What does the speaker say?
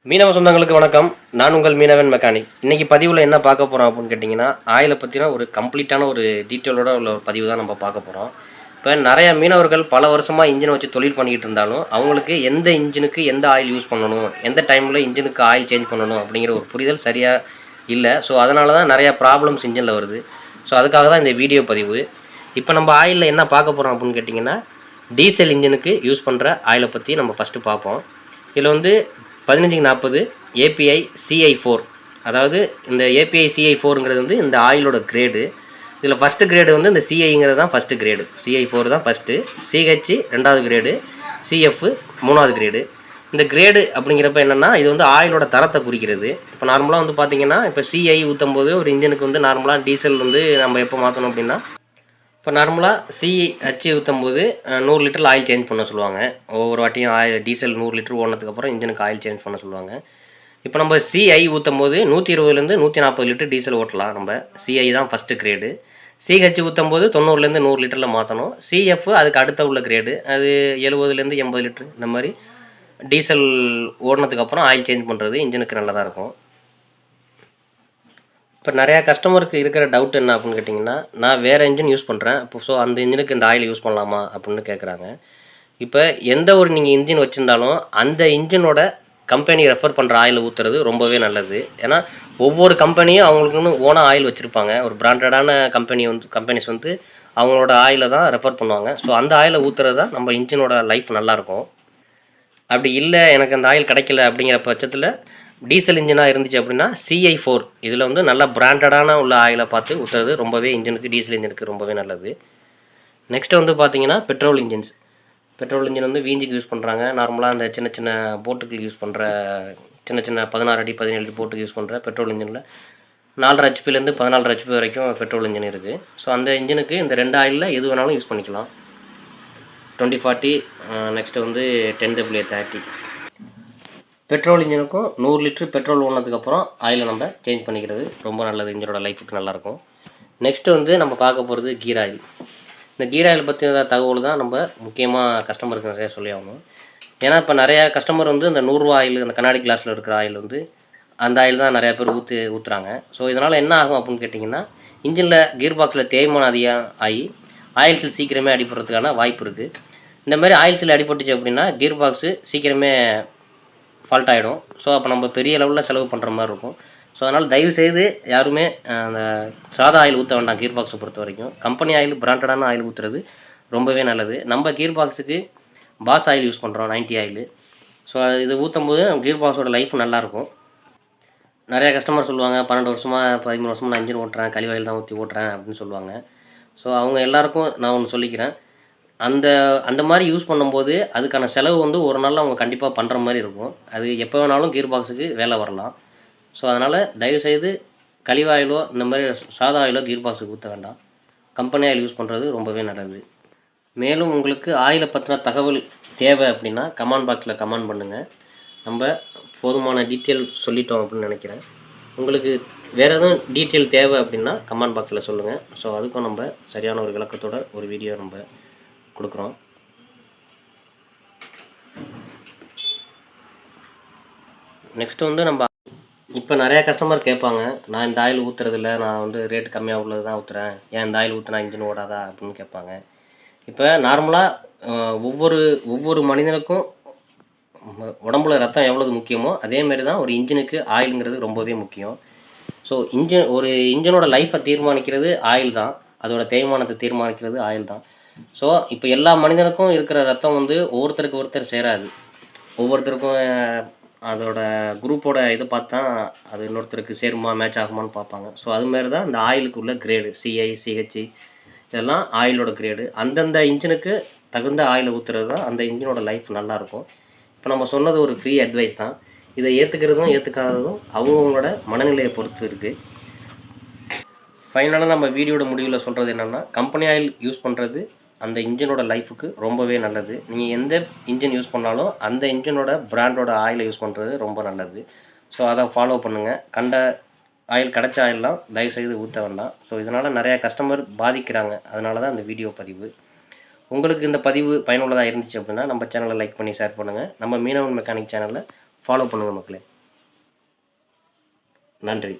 மீனவ சொந்தங்களுக்கு வணக்கம். நான் உங்கள் மீனவன் மெக்கானிக். இன்றைக்கி பதிவில் என்ன பார்க்க போகிறோம் அப்படின்னு கேட்டிங்கன்னா, ஆயிலை பற்றின ஒரு கம்ப்ளீட்டான ஒரு டீட்டெயிலோட உள்ள ஒரு பதிவு தான் நம்ம பார்க்க போகிறோம். இப்போ நிறைய மீனவர்கள் பல வருஷமாக இன்ஜினை வச்சு தொழில் பண்ணிக்கிட்டு இருந்தாலும், அவங்களுக்கு எந்த இன்ஜினுக்கு எந்த ஆயில் யூஸ் பண்ணணும், எந்த டைமில் இன்ஜினுக்கு ஆயில் சேஞ்ச் பண்ணணும் அப்படிங்கிற ஒரு புரிதல் சரியாக இல்லை. ஸோ அதனால தான் நிறையா ப்ராப்ளம்ஸ் இன்ஜினில் வருது. ஸோ அதுக்காக தான் இந்த வீடியோ பதிவு. இப்போ நம்ம ஆயிலில் என்ன பார்க்க போகிறோம் அப்படின்னு கேட்டிங்கன்னா, டீசல் இன்ஜினுக்கு யூஸ் பண்ணுற ஆயிலை பற்றி நம்ம ஃபஸ்ட்டு பார்ப்போம். இதில் வந்து 1540 API CI4, அதாவது இந்த API CI4ங்கிறது வந்து இந்த ஆயிலோட கிரேடு. இதில் ஃபஸ்ட்டு கிரேடு வந்து இந்த CIங்கிறது தான் ஃபஸ்ட்டு கிரேடு. CI4 தான் ஃபஸ்ட்டு, CH ரெண்டாவது கிரேடு, CF மூணாவது கிரேடு. இந்த கிரேடு அப்படிங்கிறப்ப என்னென்னா, இது வந்து ஆயிலோட தரத்தை குறிக்கிறது. இப்போ நார்மலாக வந்து பார்த்திங்கன்னா, இப்போ CI ஊற்றும் போது ஒரு இன்ஜினுக்கு வந்து நார்மலாக டீசல் வந்து நம்ம எப்போ மாற்றணும் அப்படின்னா, இப்போ நார்மலாக CH ஊற்றும்போது 100 லிட்டரில் ஆயில் சேஞ்ச் பண்ண சொல்லுவாங்க. ஒவ்வொரு வாட்டியும் டீசல் 100 லிட்டர் ஓடினதுக்கப்புறம் இன்ஜினுக்கு ஆயில் சேஞ்ச் பண்ண சொல்லுவாங்க. இப்போ நம்ம CI ஊற்றும் போது 120லேருந்து 140 லிட்டர் டீசல் ஓட்டலாம். நம்ம CI தான் ஃபஸ்ட்டு கிரேடு. CH ஊற்றும் போது 90லேருந்து 100 லிட்டரில் மாற்றணும். CF அதுக்கு அடுத்த உள்ள கிரேடு, அது 70லேருந்து 80 லிட்டர். இந்த மாதிரி டீசல் ஓடினதுக்கப்புறம் ஆயில் சேஞ்ச் பண்ணுறது இன்ஜினுக்கு நல்லதாக இருக்கும். இப்போ நிறையா கஸ்டமருக்கு இருக்கிற டவுட் என்ன அப்படின்னு கேட்டிங்கன்னா, நான் வேறு இன்ஜின் யூஸ் பண்ணுறேன், இப்போ ஸோ அந்த இன்ஜினுக்கு இந்த ஆயில் யூஸ் பண்ணலாமா அப்படின்னு கேட்குறாங்க. இப்போ எந்த ஒரு நீங்கள் இன்ஜின் வச்சுருந்தாலும் அந்த இன்ஜினோட கம்பெனி ரெஃபர் பண்ணுற ஆயில் ஊற்றுறது ரொம்பவே நல்லது. ஏன்னா ஒவ்வொரு கம்பெனியும் அவங்களுக்குன்னு ஓனாக ஆயில் வச்சுருப்பாங்க. ஒரு பிராண்டடான கம்பெனிஸ் வந்து அவங்களோட ஆயிலை தான் ரெஃபர் பண்ணுவாங்க. ஸோ அந்த ஆயிலை ஊற்றுறது தான் நம்ம இன்ஜினோட லைஃப் நல்லாயிருக்கும். அப்படி இல்லை எனக்கு அந்த ஆயில் கிடைக்கல அப்படிங்கிற பட்சத்தில் டீசல் இன்ஜினாக இருந்துச்சு அப்படின்னா CI4 இதில் வந்து நல்லா பிராண்டடான உள்ள ஆயிலை பார்த்து ஊற்றுறது ரொம்பவே இன்ஜினுக்கு, டீசல் இன்ஜினுக்கு ரொம்பவே நல்லது. நெக்ஸ்ட்டு வந்து பார்த்திங்கன்னா பெட்ரோல் இன்ஜின் வந்து வீஞ்சிக்கு யூஸ் பண்ணுறாங்க. நார்மலாக அந்த சின்ன சின்ன போட்டுக்கு யூஸ் பண்ணுற சின்ன 16 அடி 17 அடி போட்டுக்கு யூஸ் பண்ணுற பெட்ரோல் இன்ஜினில் 4.5 HPலேருந்து 14 HP வரைக்கும் பெட்ரோல் இன்ஜின் இருக்குது. ஸோ அந்த இன்ஜினுக்கு இந்த 2 ஆயிலில் எது வேணாலும் யூஸ் பண்ணிக்கலாம். 2040, நெக்ஸ்ட்டு வந்து 10W30. பெட்ரோல் இன்ஜினுக்கும் 100 லிட்டர் பெட்ரோல் ஓடினதுக்கப்புறம் ஆயிலை நம்ம சேஞ்ச் பண்ணிக்கிறது ரொம்ப நல்லது, இன்ஜினோட லைஃபுக்கு நல்லாயிருக்கும். நெக்ஸ்ட்டு வந்து நம்ம பார்க்க போகிறது கீர் ஆயில். இந்த கீர் ஆயில் பற்றின தகவல் தான் நம்ம முக்கியமாக கஸ்டமருக்கு நிறையா சொல்லி ஆகணும். ஏன்னா இப்போ நிறையா கஸ்டமர் வந்து இந்த 100 ரூபா ஆயில், அந்த கண்ணாடி கிளாஸில் இருக்கிற ஆயில் வந்து அந்த ஆயில் தான் நிறையா பேர் ஊற்றுறாங்க. ஸோ இதனால் என்ன ஆகும் அப்படின்னு கேட்டிங்கன்னா, இன்ஜினில் கீர் பாக்ஸில் தேய்மானம் அதிகம் ஆகி ஆயில் சீல் சீக்கிரமே அடிபடுறதுக்கான வாய்ப்பு இருக்குது. இந்த மாதிரி ஆயில் சீல் அடிபட்டுச்சு அப்படின்னா கீர் பாக்ஸு சீக்கிரமே ஃபால்ட் ஆகிடும். ஸோ அப்போ நம்ம பெரிய லெவலில் செலவு பண்ணுற மாதிரி இருக்கும். ஸோ அதனால் தயவுசெய்து யாருமே அந்த சாதா ஆயில் ஊற்ற வேண்டாம். கீர் பாக்ஸை பொறுத்த வரைக்கும் கம்பெனி ஆயில், பிராண்டடான ஆயில் ஊற்றுறது ரொம்பவே நல்லது. நம்ம கீர் பாக்ஸுக்கு பாஸ் ஆயில் யூஸ் பண்ணுறோம், 90 ஆயில். ஸோ இது ஊற்றும் போது கீர் பாக்ஸோட லைஃப் நல்லாயிருக்கும். நிறையா கஸ்டமர் சொல்லுவாங்க, 12 வருஷமாக 13 வருஷமாக நான் இன்ஜின் ஓட்டுறேன், கழிவு ஆயில் தான் ஊற்றி ஓட்டுறேன் அப்படின்னு சொல்லுவாங்க. ஸோ அவங்க எல்லாேருக்கும் நான் ஒன்று சொல்லிக்கிறேன், அந்த மாதிரி யூஸ் பண்ணும்போது அதுக்கான செலவு வந்து ஒரு நாளில் அவங்க கண்டிப்பாக பண்ணுற மாதிரி இருக்கும். அது எப்போ வேணாலும் கீர் பாக்ஸுக்கு வேலை வரலாம். ஸோ அதனால் தயவுசெய்து கழிவு ஆயிலோ இந்த மாதிரி சாதா ஆயிலோ கீர் பாக்ஸுக்கு ஊற்ற வேண்டாம். கம்பெனி ஆயில் யூஸ் பண்ணுறது ரொம்பவே நல்லது. மேலும் உங்களுக்கு ஆயிலை பற்றின தகவல் தேவை அப்படின்னா கமெண்ட் பாக்ஸில் கமெண்ட் பண்ணுங்கள். நம்ம போதுமான டீட்டெயில் சொல்லிட்டோம் அப்படின்னு நினைக்கிறேன். உங்களுக்கு வேறு எதுவும் டீட்டெயில் தேவை அப்படின்னா கமெண்ட் பாக்ஸில் சொல்லுங்கள். ஸோ அதுக்கும் நம்ம சரியான ஒரு விளக்கத்தோட ஒரு வீடியோ நம்ம கொடுக்குறோம். நெக்ஸ்ட்டு வந்து நம்ம இப்போ நிறையா கஸ்டமர் கேட்பாங்க, நான் இந்த ஆயில் ஊற்றுறதில்ல, நான் வந்து ரேட்டு கம்மியாக உள்ளது தான் ஊற்றுறேன், ஏன் இந்த ஆயில் ஊற்றினா இன்ஜின் ஓடாதா அப்படின்னு கேட்பாங்க. இப்போ நார்மலாக ஒவ்வொரு மனிதனுக்கும் உடம்புல ரத்தம் எவ்வளவு முக்கியமோ அதேமாரி தான் ஒரு இன்ஜினுக்கு ஆயிலுங்கிறது ரொம்பவே முக்கியம். ஸோ ஒரு இன்ஜினோட லைஃப்பை தீர்மானிக்கிறது ஆயில் தான், அதோட தேய்மானத்தை தீர்மானிக்கிறது ஆயில் தான். ஸோ இப்போ எல்லா மனிதனுக்கும் இருக்கிற ரத்தம் வந்து ஒருத்தர் சேராது. ஒவ்வொருத்தருக்கும் அதோட குரூப்போட இதை பார்த்து தான் அது இன்னொருத்தருக்கு சேருமா, மேட்ச் ஆகுமான்னு பார்ப்பாங்க. ஸோ அதுமாரி தான் இந்த ஆயிலுக்கு உள்ள கிரேடு CI, CH இதெல்லாம் ஆயிலோட கிரேடு. அந்தந்த இன்ஜினுக்கு தகுந்த ஆயிலை ஊற்றுறது தான் அந்த இன்ஜினோட லைஃப் நல்லாயிருக்கும். இப்போ நம்ம சொன்னது ஒரு ஃப்ரீ அட்வைஸ் தான். இதை ஏற்றுக்கிறதும் ஏற்றுக்காததும் அவங்கவுங்களோட மனநிலையை பொறுத்து இருக்குது. ஃபைனலாக நம்ம வீடியோட முடிவில் சொல்கிறது என்னென்னா, கம்பெனி ஆயில் யூஸ் பண்ணுறது அந்த இன்ஜினோட லைஃபுக்கு ரொம்பவே நல்லது. நீங்கள் எந்த இன்ஜின் யூஸ் பண்ணாலும் அந்த இன்ஜினோட பிராண்டோட ஆயிலை யூஸ் பண்ணுறது ரொம்ப நல்லது. ஸோ அதை ஃபாலோ பண்ணுங்கள். கிடைச்ச ஆயிலெலாம் தயவுசெய்து ஊற்ற வேண்டாம். ஸோ இதனால் நிறையா கஸ்டமர் பாதிக்கிறாங்க. அதனால தான் இந்த வீடியோ பதிவு. உங்களுக்கு இந்த பதிவு பயனுள்ளதாக இருந்துச்சு அப்படின்னா நம்ம சேனலை லைக் பண்ணி ஷேர் பண்ணுங்கள். நம்ம மீனவன் மெக்கானிக் சேனலை ஃபாலோ பண்ணுங்கள் மக்களே. நன்றி.